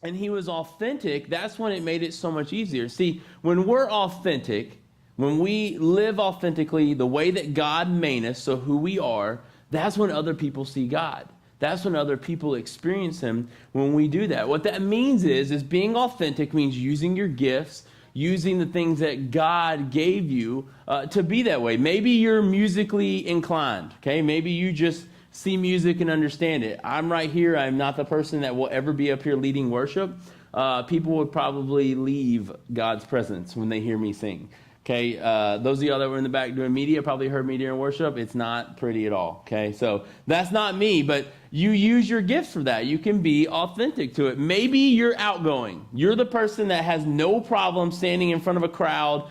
and he was authentic, that's when it made it so much easier. See, when we're authentic, when we live authentically the way that God made us, so who we are, that's when other people see God. That's when other people experience him when we do that. What that means is being authentic means using your gifts, using the things that God gave you to be that way. Maybe you're musically inclined, okay? Maybe you just see music and understand it. I'm right here. I'm not the person that will ever be up here leading worship. People would probably leave God's presence when they hear me sing. Okay, those of y'all that were in the back doing media probably heard me during worship. It's not pretty at all, okay? So that's not me, but you use your gifts for that. You can be authentic to it. Maybe you're outgoing. You're the person that has no problem standing in front of a crowd,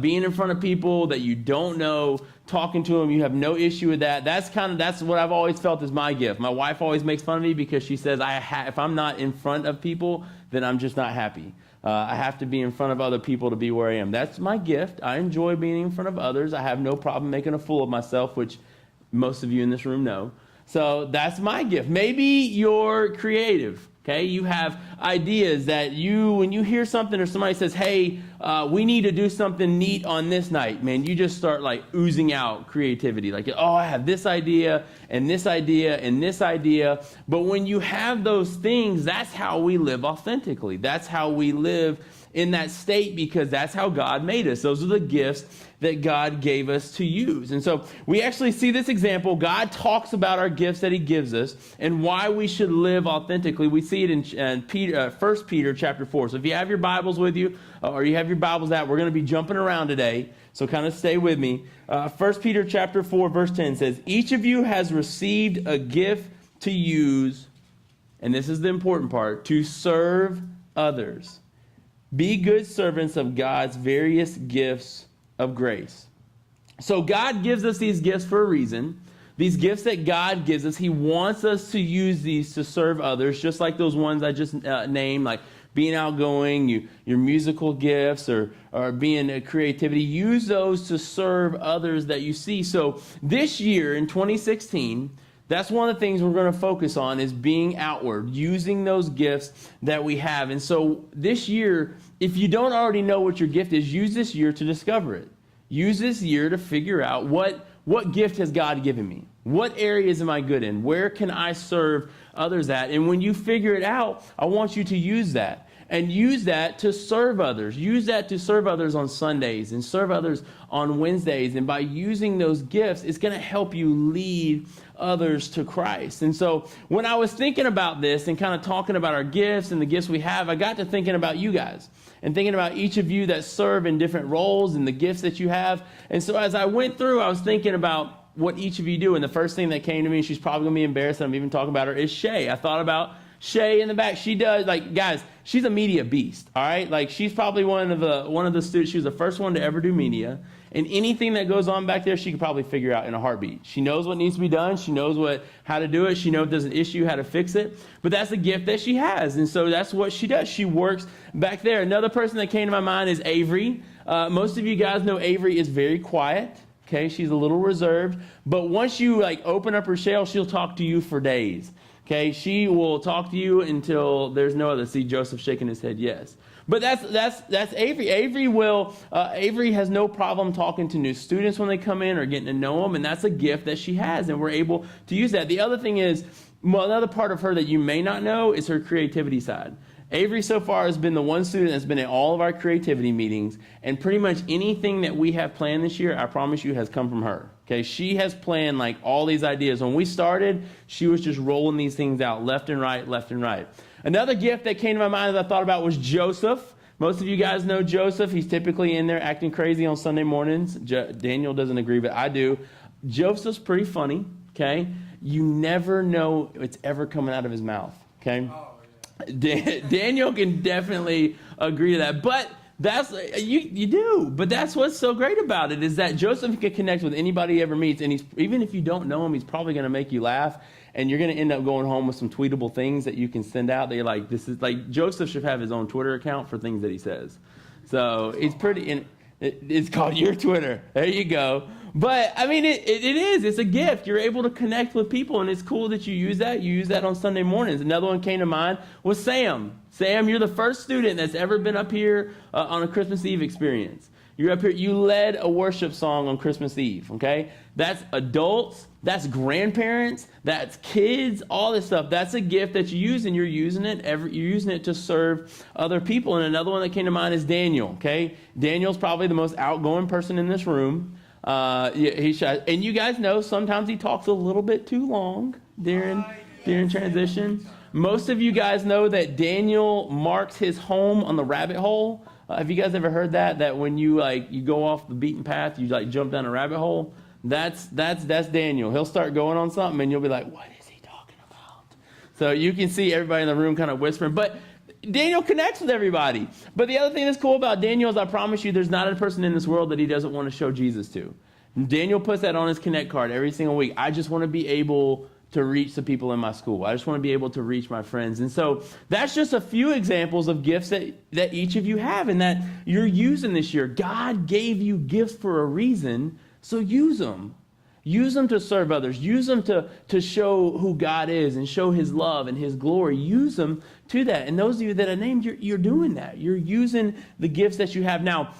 being in front of people that you don't know, talking to them. You have no issue with that. That's what I've always felt is my gift. My wife always makes fun of me because she says, if I'm not in front of people, then I'm just not happy. I have to be in front of other people to be where I am. That's my gift. I enjoy being in front of others. I have no problem making a fool of myself, which most of you in this room know. So that's my gift. Maybe you're creative. Okay, you have ideas that when you hear something or somebody says, hey, we need to do something neat on this night, man, you just start like oozing out creativity. Like, oh, I have this idea and this idea and this idea. But when you have those things, that's how we live authentically. That's how we live in that state because that's how God made us. Those are the gifts that God gave us to use. And so we actually see this example. God talks about our gifts that he gives us and why we should live authentically. We see it in 1 Peter chapter 4. So if you have your Bibles with you or you have your Bibles out, we're going to be jumping around today. So kind of stay with me. 1 Peter chapter 4 verse 10 says, each of you has received a gift to use, and this is the important part, to serve others. Be good servants of God's various gifts of grace. So God gives us these gifts for a reason. These gifts that God gives us, he wants us to use these to serve others, just like those ones I just named, like being outgoing, your musical gifts, or being a creativity. Use those to serve others that you see. So this year in 2016, that's one of the things we're going to focus on is being outward, using those gifts that we have. And so this year, if you don't already know what your gift is, use this year to discover it. Use this year to figure out what gift has God given me? What areas am I good in? Where can I serve others at? And when you figure it out, I want you to use that. And use that to serve others. Use that to serve others on Sundays and serve others on Wednesdays. And by using those gifts, it's going to help you lead others to Christ. And so when I was thinking about this and kind of talking about our gifts and the gifts we have, I got to thinking about you guys and thinking about each of you that serve in different roles and the gifts that you have. And so as I went through, I was thinking about what each of you do. And the first thing that came to me, she's probably going to be embarrassed that I'm even talking about her, is Shay. I thought about Shay in the back. She does, like, guys, she's a media beast, all right? Like, she's probably one of the students. She was the first one to ever do media. And anything that goes on back there, she could probably figure out in a heartbeat. She knows what needs to be done. She knows how to do it. She knows if there's an issue, how to fix it. But that's a gift that she has. And so that's what she does. She works back there. Another person that came to my mind is Avery. Most of you guys know Avery is very quiet. Okay, she's a little reserved. But once you open up her shell, she'll talk to you for days. Okay, she will talk to you until there's no other. See Joseph shaking his head, yes. But that's Avery. Avery has no problem talking to new students when they come in or getting to know them, and that's a gift that she has, and we're able to use that. The other thing is, another part of her that you may not know is her creativity side. Avery so far has been the one student that's been at all of our creativity meetings, and pretty much anything that we have planned this year, I promise you, has come from her. Okay, she has planned all these ideas. When we started, she was just rolling these things out left and right, left and right. Another gift that came to my mind that I thought about was Joseph. Most of you guys know Joseph. He's typically in there acting crazy on Sunday mornings. Daniel doesn't agree, but I do. Joseph's pretty funny, okay? You never know it's ever coming out of his mouth, okay? Oh, yeah. Daniel can definitely agree to that. But that's you do. But that's what's so great about it is that Joseph can connect with anybody he ever meets. And even if you don't know him, he's probably going to make you laugh. And you're going to end up going home with some tweetable things that you can send out. They're like, this is like, Joseph should have his own Twitter account for things that he says. So it's pretty, and It's called your Twitter. There you go. But, I mean, it is. It's a gift. You're able to connect with people, and it's cool that you use that. You use that on Sunday mornings. Another one came to mind was Sam. Sam, you're the first student that's ever been up here on a Christmas Eve experience. You're up here. You led a worship song on Christmas Eve, okay? That's adults. That's grandparents. That's kids. All this stuff. That's a gift that you use, and you're using it to serve other people. And another one that came to mind is Daniel, okay? Daniel's probably the most outgoing person in this room. And you guys know sometimes he talks a little bit too long during transition. Most of you guys know that Daniel marks his home on the rabbit hole. Have you guys ever heard that when you go off the beaten path, you jump down a rabbit hole? That's Daniel. He'll start going on something and you'll be like, what is he talking about? So you can see everybody in the room kind of whispering, but Daniel connects with everybody. But the other thing that's cool about Daniel is I promise you there's not a person in this world that he doesn't want to show Jesus to. Daniel puts that on his Connect card every single week. I just want to be able to reach the people in my school. I just want to be able to reach my friends. And so that's just a few examples of gifts that each of you have and that you're using this year. God gave you gifts for a reason, so use them. Use them to serve others. Use them to show who God is and show his love and his glory. Use them to that. And those of you that I named, you're doing that. You're using the gifts that you have. Now,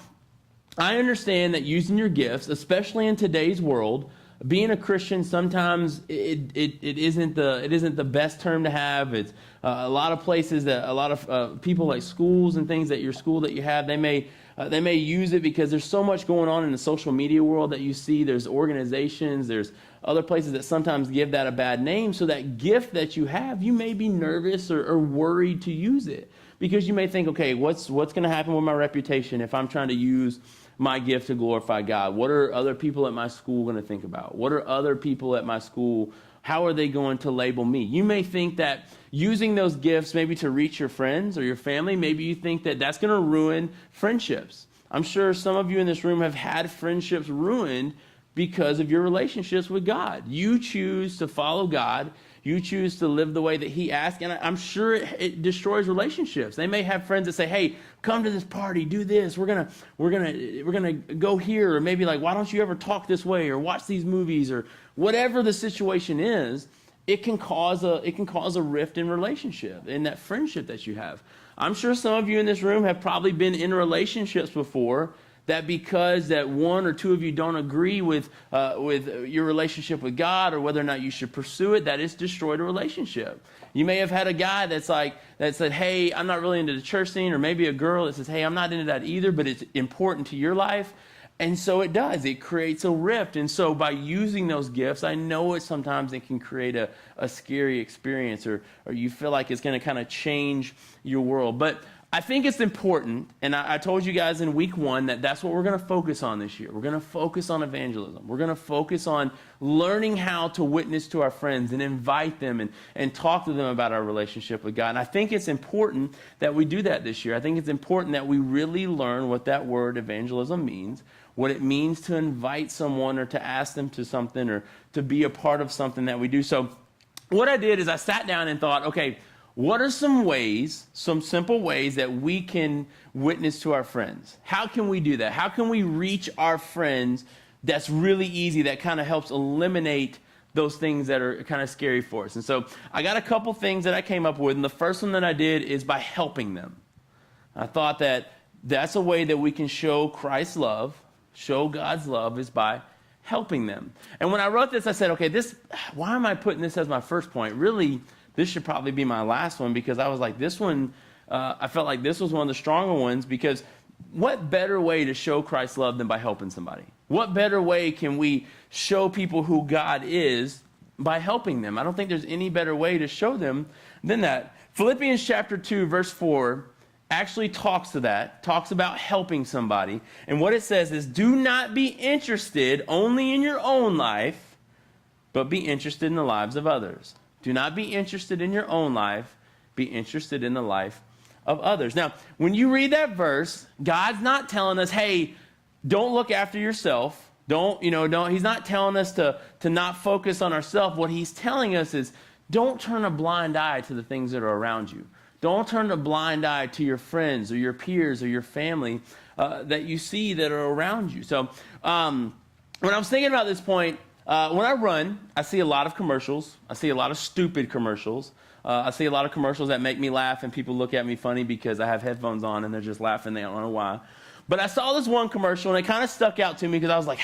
I understand that using your gifts, especially in today's world, being a Christian, sometimes it isn't the best term to have. It's a lot of places that a lot of people like schools and things at your school that you have, they may use it because there's so much going on in the social media world that you see. There's organizations, there's other places that sometimes give that a bad name. So that gift that you have, you may be nervous or worried to use it because you may think, okay, what's going to happen with my reputation if I'm trying to use my gift to glorify God? What are other people at my school going to think about? What are other people at my school, how are they going to label me? You may think that using those gifts maybe to reach your friends or your family, maybe you think that that's going to ruin friendships. I'm sure some of you in this room have had friendships ruined because of your relationships with God. You choose to follow God. You choose to live the way that he asks, and I'm sure it destroys relationships. They may have friends that say, "Hey, come to this party, do this. We're gonna go here," or maybe like, "Why don't you ever talk this way or watch these movies?" or whatever the situation is. It can cause a rift in relationship, in that friendship that you have. I'm sure some of you in this room have probably been in relationships before that because that one or two of you don't agree with your relationship with God or whether or not you should pursue it, that it's destroyed a relationship. You may have had a guy that said, "Hey, I'm not really into the church scene," or maybe a girl that says, "Hey, I'm not into that either, but it's important to your life." And so it does. It creates a rift. And so by using those gifts, I know sometimes it can create a scary experience or you feel like it's going to kind of change your world. But I think it's important, and I told you guys in week 1 that's what we're going to focus on this year. We're going to focus on evangelism. We're going to focus on learning how to witness to our friends and invite them and talk to them about our relationship with God. And I think it's important that we do that this year. I think it's important that we really learn what that word evangelism means, what it means to invite someone or to ask them to something or to be a part of something that we do. So what I did is I sat down and thought, okay, what are some simple ways that we can witness to our friends? How can we do that? How can we reach our friends that's really easy, that kind of helps eliminate those things that are kind of scary for us? And so I got a couple things that I came up with, and the first one that I did is by helping them. I thought that's a way that we can show Christ's love, show God's love, is by helping them. And when I wrote this, I said, okay, why am I putting this as my first point? Really, this should probably be my last one because I was like, this one, I felt like this was one of the stronger ones because what better way to show Christ's love than by helping somebody? What better way can we show people who God is by helping them? I don't think there's any better way to show them than that. Philippians chapter 2, verse 4 actually talks about helping somebody. And what it says is, do not be interested only in your own life, but be interested in the lives of others. Do not be interested in your own life, be interested in the life of others. Now, when you read that verse, God's not telling us, hey, don't look after yourself. He's not telling us to not focus on ourselves. What he's telling us is, don't turn a blind eye to the things that are around you. Don't turn a blind eye to your friends or your peers or your family that you see that are around you. So when I was thinking about this point, when I run, I see a lot of commercials. I see a lot of stupid commercials. I see a lot of commercials that make me laugh, and people look at me funny because I have headphones on and they're just laughing. They don't know why. But I saw this one commercial, and it kind of stuck out to me because I was like,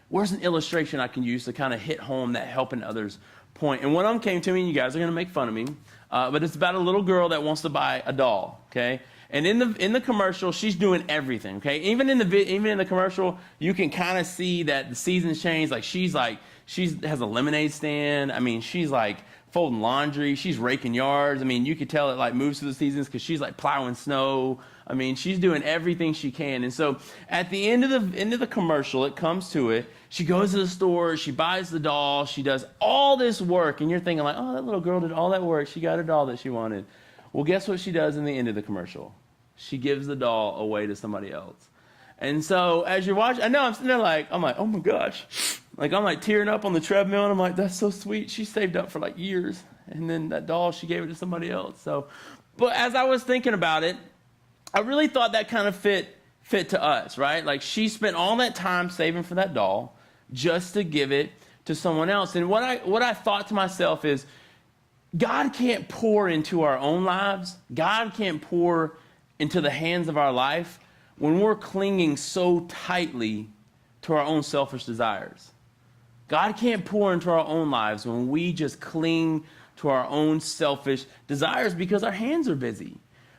where's an illustration I can use to kind of hit home that helping others point? And one of them came to me, and you guys are going to make fun of me, but it's about a little girl that wants to buy a doll, okay? And in the commercial, she's doing everything, okay? Even in the commercial, you can kind of see that the seasons change. Like she has a lemonade stand. I mean, she's like folding laundry. She's raking yards. I mean, you could tell it like moves through the seasons because she's like plowing snow. I mean, she's doing everything she can. And so at the end of the commercial, it comes to it. She goes to the store. She buys the doll. She does all this work. And you're thinking like, oh, that little girl did all that work. She got a doll that she wanted. Well, guess what she does in the end of the commercial? She gives the doll away to somebody else. And so as you're watching, I know I'm sitting there like, oh my gosh. Like I'm like tearing up on the treadmill, and I'm like, that's so sweet. She saved up for like years. And then that doll, she gave it to somebody else. So, but as I was thinking about it, I really thought that kind of fit to us, right? Like she spent all that time saving for that doll just to give it to someone else. And what I thought to myself is, God can't pour into our own lives. God can't pour into the hands of our life when we're clinging so tightly to our own selfish desires. God can't pour into our own lives when we just cling to our own selfish desires because our hands are busy.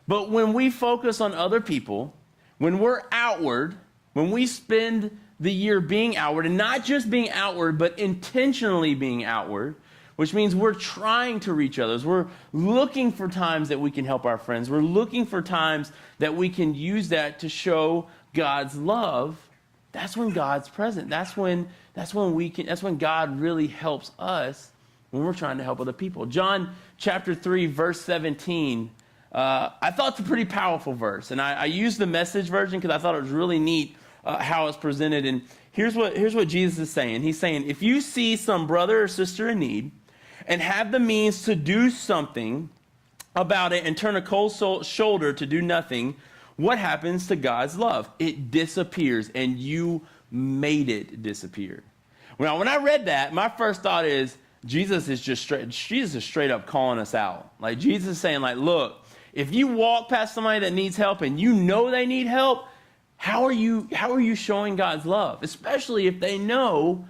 But when we focus on other people, when we're outward, when we spend the year being outward, and not just being outward, but intentionally being outward, which means we're trying to reach others. We're looking for times that we can help our friends. We're looking for times that we can use that to show God's love. That's when God's present. That's when God really helps us when we're trying to help other people. John chapter 3, verse 17. I thought it's a pretty powerful verse, and I used the Message version because I thought it was really neat how it's presented. And here's what Jesus is saying. He's saying, if you see some brother or sister in need and have the means to do something about it and turn a cold shoulder to do nothing, what happens to God's love? It disappears, and you made it disappear. Now, when I read that, my first thought is Jesus is straight up calling us out. Like Jesus is saying, like, look, if you walk past somebody that needs help and you know they need help, how are you showing God's love? Especially if they know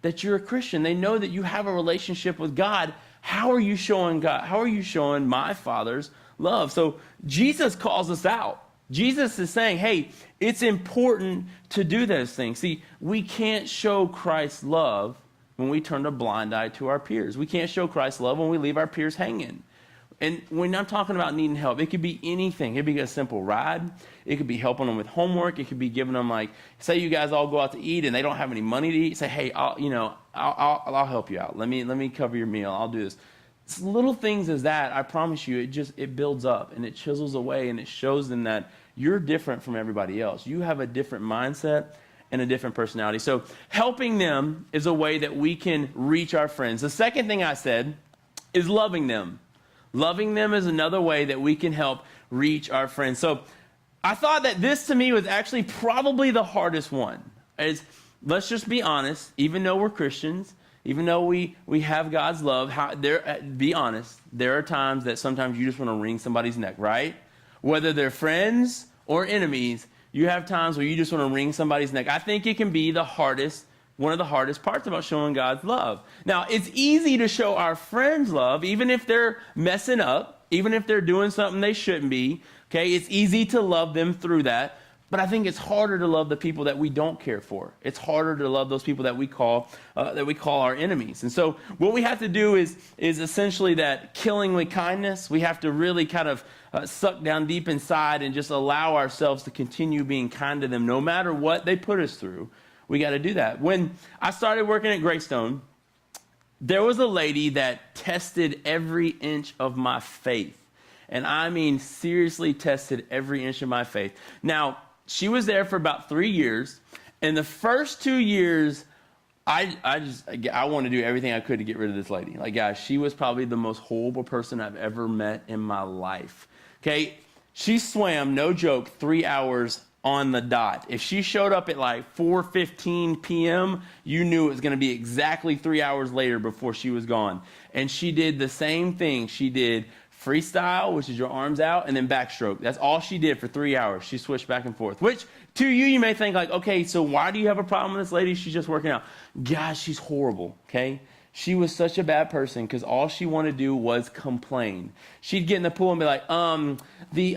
that you're a Christian. They know that you have a relationship with God. How are you showing God? How are you showing my Father's love? So Jesus calls us out. Jesus is saying, hey, it's important to do those things. See, we can't show Christ's love when we turn a blind eye to our peers. We can't show Christ's love when we leave our peers hanging. And when I'm talking about needing help, it could be anything. It could be a simple ride. It could be helping them with homework. It could be giving them, like, say you guys all go out to eat and they don't have any money to eat. Say, hey, I'll help you out. Let me cover your meal. I'll do this. It's little things as that, I promise you, it builds up and it chisels away, and it shows them that you're different from everybody else. You have a different mindset and a different personality. So helping them is a way that we can reach our friends. The second thing I said is loving them. Loving them is another way that we can help reach our friends. So I thought that this to me was actually probably the hardest one. Let's just be honest, even though we're Christians, even though we have God's love, be honest, there are times that sometimes you just want to wring somebody's neck, right? Whether they're friends or enemies, you have times where you just want to wring somebody's neck. I think it can be one of the hardest parts about showing God's love. Now, it's easy to show our friends love, even if they're messing up, even if they're doing something they shouldn't be. Okay, it's easy to love them through that. But I think it's harder to love the people that we don't care for. It's harder to love those people that we call our enemies. And so what we have to do is essentially that killing with kindness. We have to really kind of suck down deep inside and just allow ourselves to continue being kind to them no matter what they put us through. We got to do that. When I started working at Greystone, there was a lady that tested every inch of my faith. And I mean, seriously tested every inch of my faith. Now, she was there for about 3 years. And the first 2 years, I want to do everything I could to get rid of this lady. Like, guys, she was probably the most horrible person I've ever met in my life. Okay, she swam, no joke, 3 hours on the dot. If she showed up at like 4:15 p.m., you knew it was going to be exactly 3 hours later before she was gone. And she did the same thing. She did freestyle, which is your arms out, and then backstroke. That's all she did for 3 hours. She switched back and forth, which to you may think like, okay, so why do you have a problem with this lady? She's just working out. Guys, she's horrible, okay? She was such a bad person because all she wanted to do was complain. She'd get in the pool and be like, the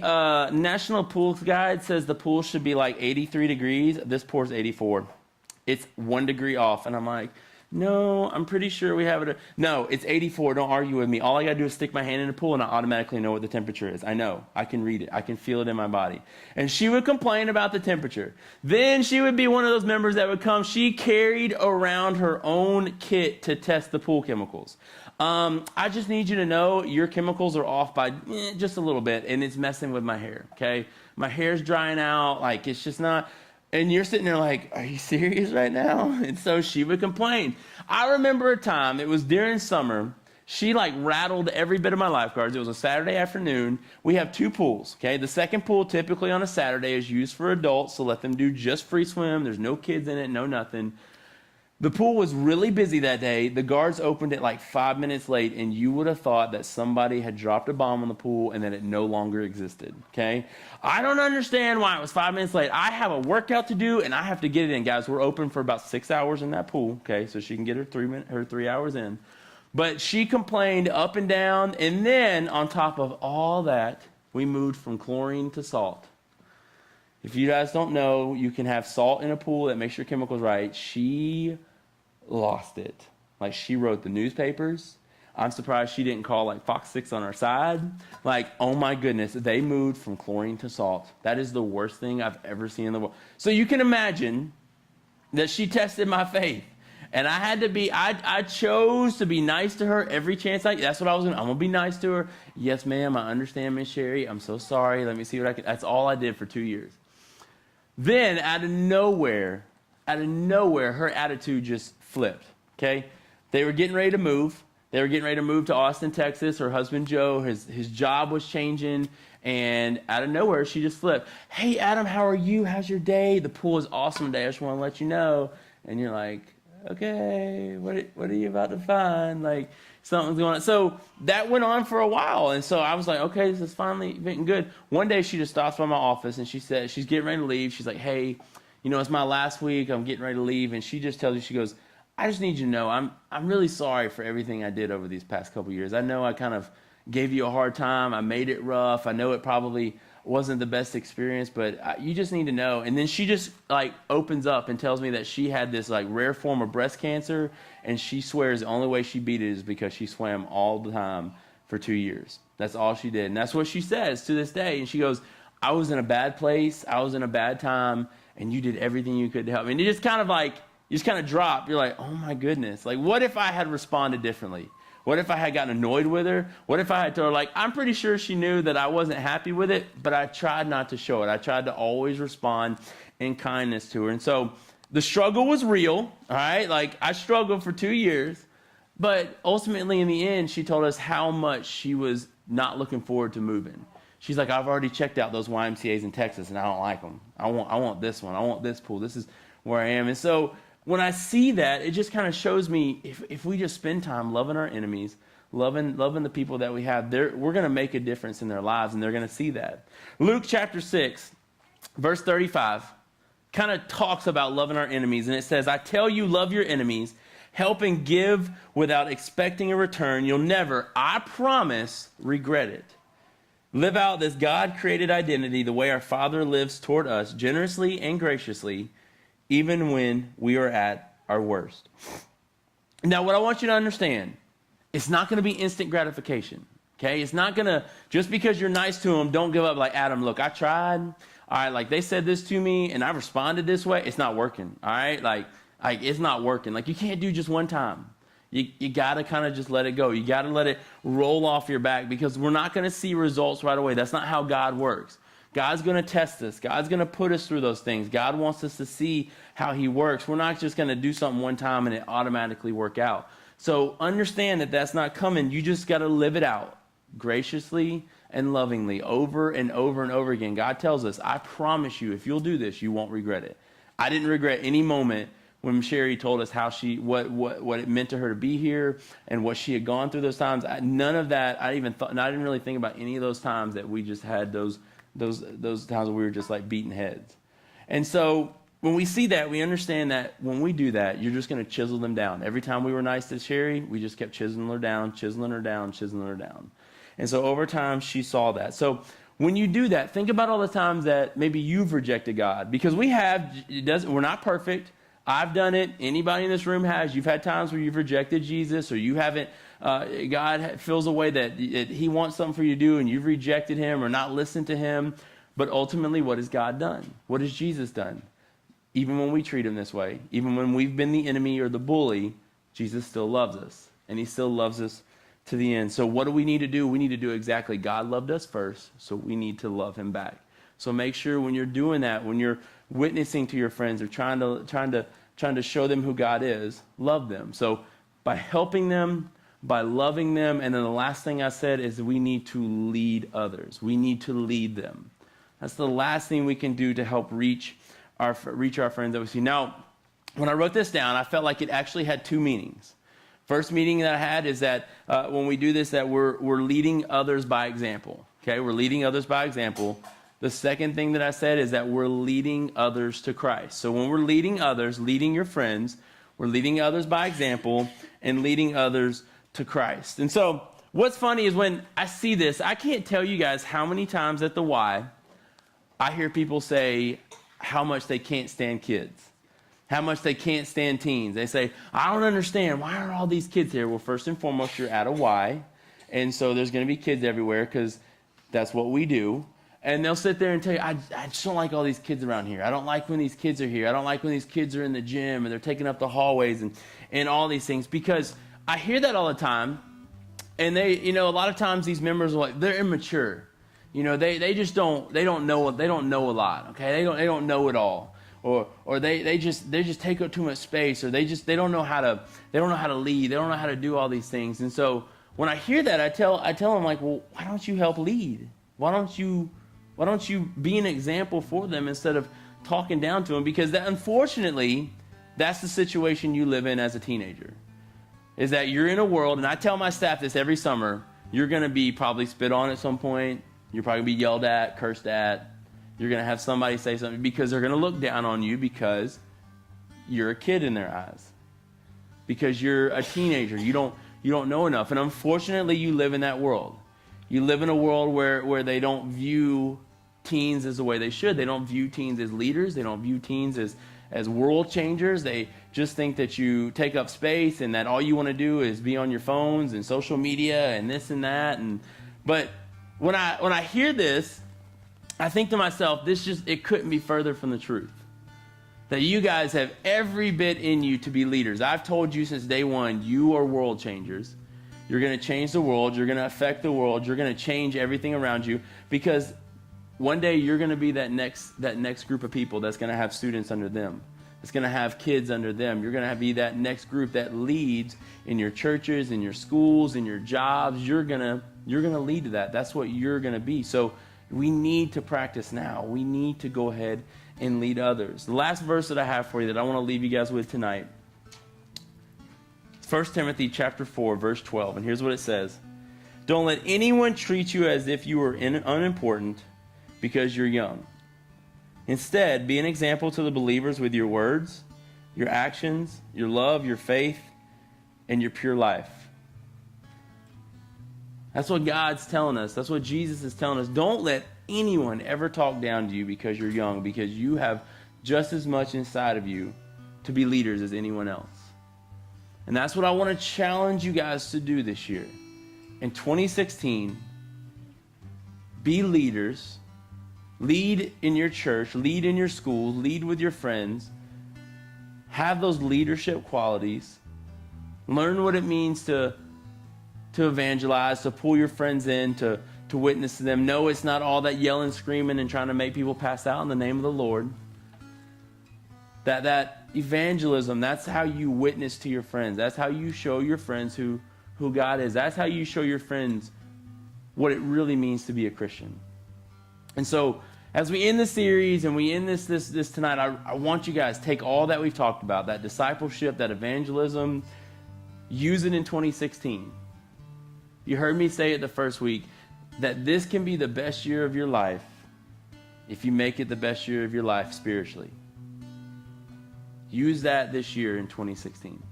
National Pools Guide says the pool should be like 83 degrees. This pool's 84. It's 1 degree off. And I'm like, no, I'm pretty sure we have it. No, it's 84. Don't argue with me. All I got to do is stick my hand in the pool and I automatically know what the temperature is. I know. I can read it. I can feel it in my body. And she would complain about the temperature. Then she would be one of those members that would come. She carried around her own kit to test the pool chemicals. I just need you to know your chemicals are off by just a little bit and it's messing with my hair, okay? My hair's drying out. Like, it's just not... And you're sitting there like, are you serious right now? And so she would complain. I remember a time, it was during summer, she like rattled every bit of my lifeguards. It was a Saturday afternoon. We have 2 pools, okay? The second pool typically on a Saturday is used for adults, so let them do just free swim. There's no kids in it, no nothing. The pool was really busy that day. The guards opened it like 5 minutes late, and you would have thought that somebody had dropped a bomb on the pool and that it no longer existed, okay? I don't understand why it was 5 minutes late. I have a workout to do, and I have to get it in. Guys, we're open for about 6 hours in that pool, okay? So she can get her 3 hours in. But she complained up and down, and then on top of all that, we moved from chlorine to salt. If you guys don't know, you can have salt in a pool that makes your chemicals right. She lost it. Like, she wrote the newspapers. I'm surprised she didn't call like Fox 6 on our side. Like, oh my goodness, they moved from chlorine to salt. That is the worst thing I've ever seen in the world. So you can imagine that she tested my faith. And I had to be, I chose to be nice to her every chance that's what I was doing. I'm going to be nice to her. Yes, ma'am, I understand, Miss Sherry. I'm so sorry. Let me see what I can. That's all I did for 2 years. Then, out of nowhere, her attitude just flipped, okay? They were getting ready to move. They were getting ready to move to Austin, Texas. Her husband, Joe, his job was changing. And out of nowhere, she just flipped. Hey, Adam, how are you? How's your day? The pool is awesome today. I just want to let you know. And you're like, okay, what are you about to find? Like, something's going on. So that went on for a while. And so I was like, okay, this is finally getting good. One day she just stops by my office and she said, she's getting ready to leave. She's like, hey, you know, it's my last week. I'm getting ready to leave. And she just tells you, she goes, I just need you to know I'm really sorry for everything I did over these past couple years. I know I kind of gave you a hard time. I made it rough. I know it probably wasn't the best experience, but you just need to know. And then she just like opens up and tells me that she had this like rare form of breast cancer, and she swears the only way she beat it is because she swam all the time for 2 years. That's all she did. And that's what she says to this day. And she goes, I was in a bad place. I was in a bad time, and you did everything you could to help me. And you just kind of drop. You're like, oh my goodness. Like, what if I had responded differently? What if I had gotten annoyed with her? What if I had told her, like, I'm pretty sure she knew that I wasn't happy with it, but I tried not to show it. I tried to always respond in kindness to her. And so the struggle was real, all right? Like, I struggled for 2 years, but ultimately in the end, she told us how much she was not looking forward to moving. She's like, I've already checked out those YMCAs in Texas, and I don't like them. I want this one. I want this pool. This is where I am. And so when I see that, it just kind of shows me if we just spend time loving our enemies, loving the people that we have, we're going to make a difference in their lives, and they're going to see that. Luke chapter 6, verse 35, kind of talks about loving our enemies, and it says, I tell you, love your enemies, help and give without expecting a return. You'll never, I promise, regret it. Live out this God-created identity the way our Father lives toward us, generously and graciously, even when we are at our worst. Now, what I want you to understand, it's not going to be instant gratification, okay? It's not going to, just because you're nice to them, don't give up like, Adam, look, I tried. All right, like they said this to me and I responded this way. It's not working, all right? Like it's not working. Like, you can't do just one time. You got to kind of just let it go. You got to let it roll off your back, because we're not going to see results right away. That's not how God works. God's going to test us. God's going to put us through those things. God wants us to see how he works. We're not just going to do something one time and it automatically work out. So understand that that's not coming. You just got to live it out graciously and lovingly over and over and over again. God tells us, I promise you, if you'll do this, you won't regret it. I didn't regret any moment when Sherry told us how what it meant to her to be here and what she had gone through those times. None of that, I didn't really think about any of those times that we just had those times where we were just like beating heads. And so when we see that, we understand that when we do that, you're just going to chisel them down. Every time we were nice to Sherry, we just kept chiseling her down, chiseling her down, chiseling her down. And so over time, she saw that. So when you do that, think about all the times that maybe you've rejected God. Because we're not perfect. I've done it. Anybody in this room has. You've had times where you've rejected Jesus, or you haven't. God feels a way that he wants something for you to do, and you've rejected him or not listened to him. But ultimately, what has God done? What has Jesus done? Even when we treat him this way, even when we've been the enemy or the bully, Jesus still loves us, and he still loves us to the end. So what do we need to do? We need to do exactly. God loved us first, so we need to love him back. So make sure when you're doing that, when you're witnessing to your friends or trying to show them who God is, love them. So by helping them, by loving them, and then the last thing I said is we need to lead others. We need to lead them. That's the last thing we can do to help reach our friends that we see. Now, when I wrote this down, I felt like it actually had two meanings. First meaning that I had is that when we do this, that we're leading others by example. Okay, we're leading others by example. The second thing that I said is that we're leading others to Christ. So when we're leading others, leading your friends, we're leading others by example and leading others to Christ. And so what's funny is when I see this, I can't tell you guys how many times at the Y I hear people say how much they can't stand kids. How much they can't stand teens. They say, I don't understand. Why are all these kids here? Well, first and foremost, you're at a Y. And so there's going to be kids everywhere because that's what we do. And they'll sit there and tell you, I just don't like all these kids around here. I don't like when these kids are here. I don't like when these kids are in the gym and they're taking up the hallways and all these things. Because I hear that all the time. And they, a lot of times these members are like, they're immature. They just don't know a lot. Okay. They don't know it all. Or they just take up too much space, or they don't know how to lead, they don't know how to do all these things. And so when I hear that, I tell them, like, well, why don't you help lead? Why don't you be an example for them instead of talking down to them? Because unfortunately, that's the situation you live in as a teenager. Is that you're in a world, and I tell my staff this every summer, you're going to be probably spit on at some point, you're probably going to be yelled at, cursed at. You're going to have somebody say something because they're going to look down on you because you're a kid in their eyes. Because you're a teenager. You don't know enough. And unfortunately, you live in that world. You live in a world where they don't view teens as the way they should. They don't view teens as leaders. They don't view teens as world changers. They just think that you take up space and that all you want to do is be on your phones and social media and this and that. But when I hear this, I think to myself, it couldn't be further from the truth. That you guys have every bit in you to be leaders. I've told you since day one, you are world changers. You're going to change the world. You're going to affect the world. You're going to change everything around you, because one day you're going to be that next group of people that's going to have students under them. That's going to have kids under them. You're going to be that next group that leads in your churches, in your schools, in your jobs. You're going to lead to that. That's what you're going to be. So we need to practice now. We need to go ahead and lead others. The last verse that I have for you that I want to leave you guys with tonight, 1 Timothy chapter 4, verse 12. And here's what it says. Don't let anyone treat you as if you were unimportant because you're young. Instead, be an example to the believers with your words, your actions, your love, your faith, and your pure life. That's what God's telling us. That's what Jesus is telling us. Don't let anyone ever talk down to you because you're young, because you have just as much inside of you to be leaders as anyone else. And that's what I want to challenge you guys to do this year. In 2016, be leaders. Lead in your church. Lead in your school. Lead with your friends. Have those leadership qualities. Learn what it means to evangelize, to pull your friends in, to to witness to them. No, it's not all that yelling, screaming, and trying to make people pass out in the name of the Lord. That evangelism, that's how you witness to your friends. That's how you show your friends who God is. That's how you show your friends what it really means to be a Christian. And so, as we end the series and we end this tonight, I want you guys to take all that we've talked about, that discipleship, that evangelism, use it in 2016. You heard me say it the first week, that this can be the best year of your life if you make it the best year of your life spiritually. Use that this year in 2016.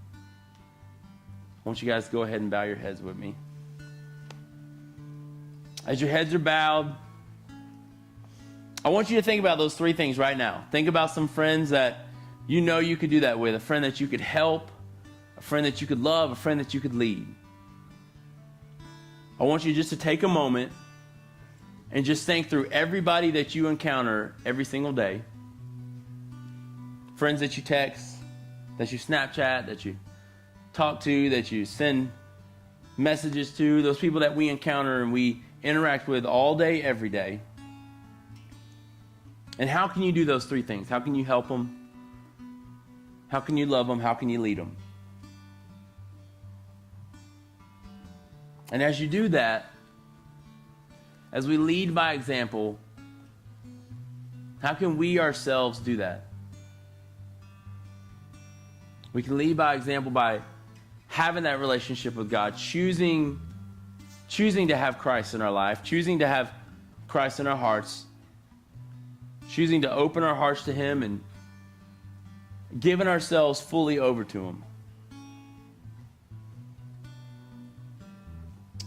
I want you guys to go ahead and bow your heads with me. As your heads are bowed, I want you to think about those three things right now. Think about some friends that you know you could do that with, a friend that you could help, a friend that you could love, a friend that you could lead. I want you just to take a moment and just think through everybody that you encounter every single day. Friends that you text, that you Snapchat, that you talk to, that you send messages to, those people that we encounter and we interact with all day, every day. And how can you do those three things? How can you help them? How can you love them? How can you lead them? And as you do that, as we lead by example, how can we ourselves do that? We can lead by example by having that relationship with God, choosing to have Christ in our life, choosing to have Christ in our hearts, choosing to open our hearts to Him and giving ourselves fully over to Him.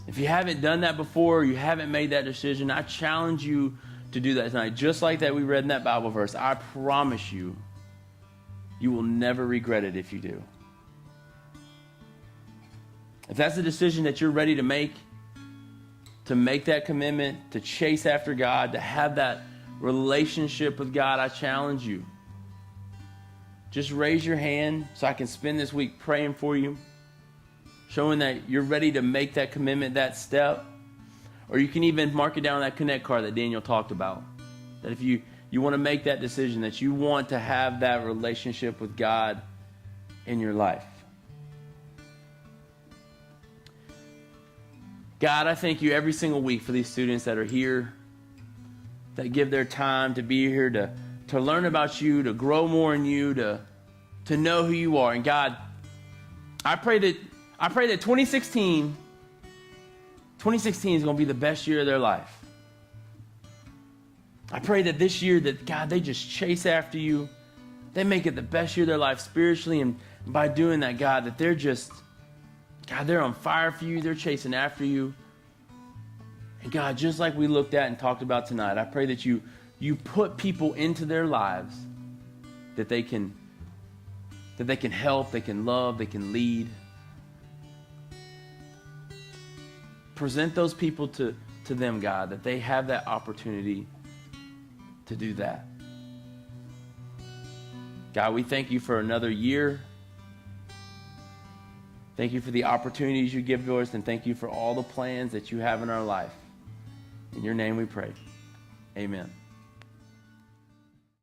If you haven't done that before, you haven't made that decision, I challenge you to do that tonight. Just like that we read in that Bible verse, I promise you, you will never regret it if you do. If that's a decision that you're ready to make that commitment, to chase after God, to have that relationship with God, I challenge you. Just raise your hand so I can spend this week praying for you, showing that you're ready to make that commitment, that step. Or you can even mark it down on that Connect card that Daniel talked about. That if you want to make that decision, that you want to have that relationship with God in your life. God, I thank you every single week for these students that are here, that give their time to be here, to learn about you, to grow more in you, to know who you are. And God, I pray that 2016 is going to be the best year of their life. I pray that this year that, God, they just chase after you. They make it the best year of their life spiritually. And by doing that, God, that they're on fire for you. They're chasing after you. And God, just like we looked at and talked about tonight, I pray that you put people into their lives that they can help, they can love, they can lead. Present those people to them, God, that they have that opportunity to do that. God, we thank you for another year. Thank you for the opportunities you give to us, and thank you for all the plans that you have in our life. In your name we pray. Amen.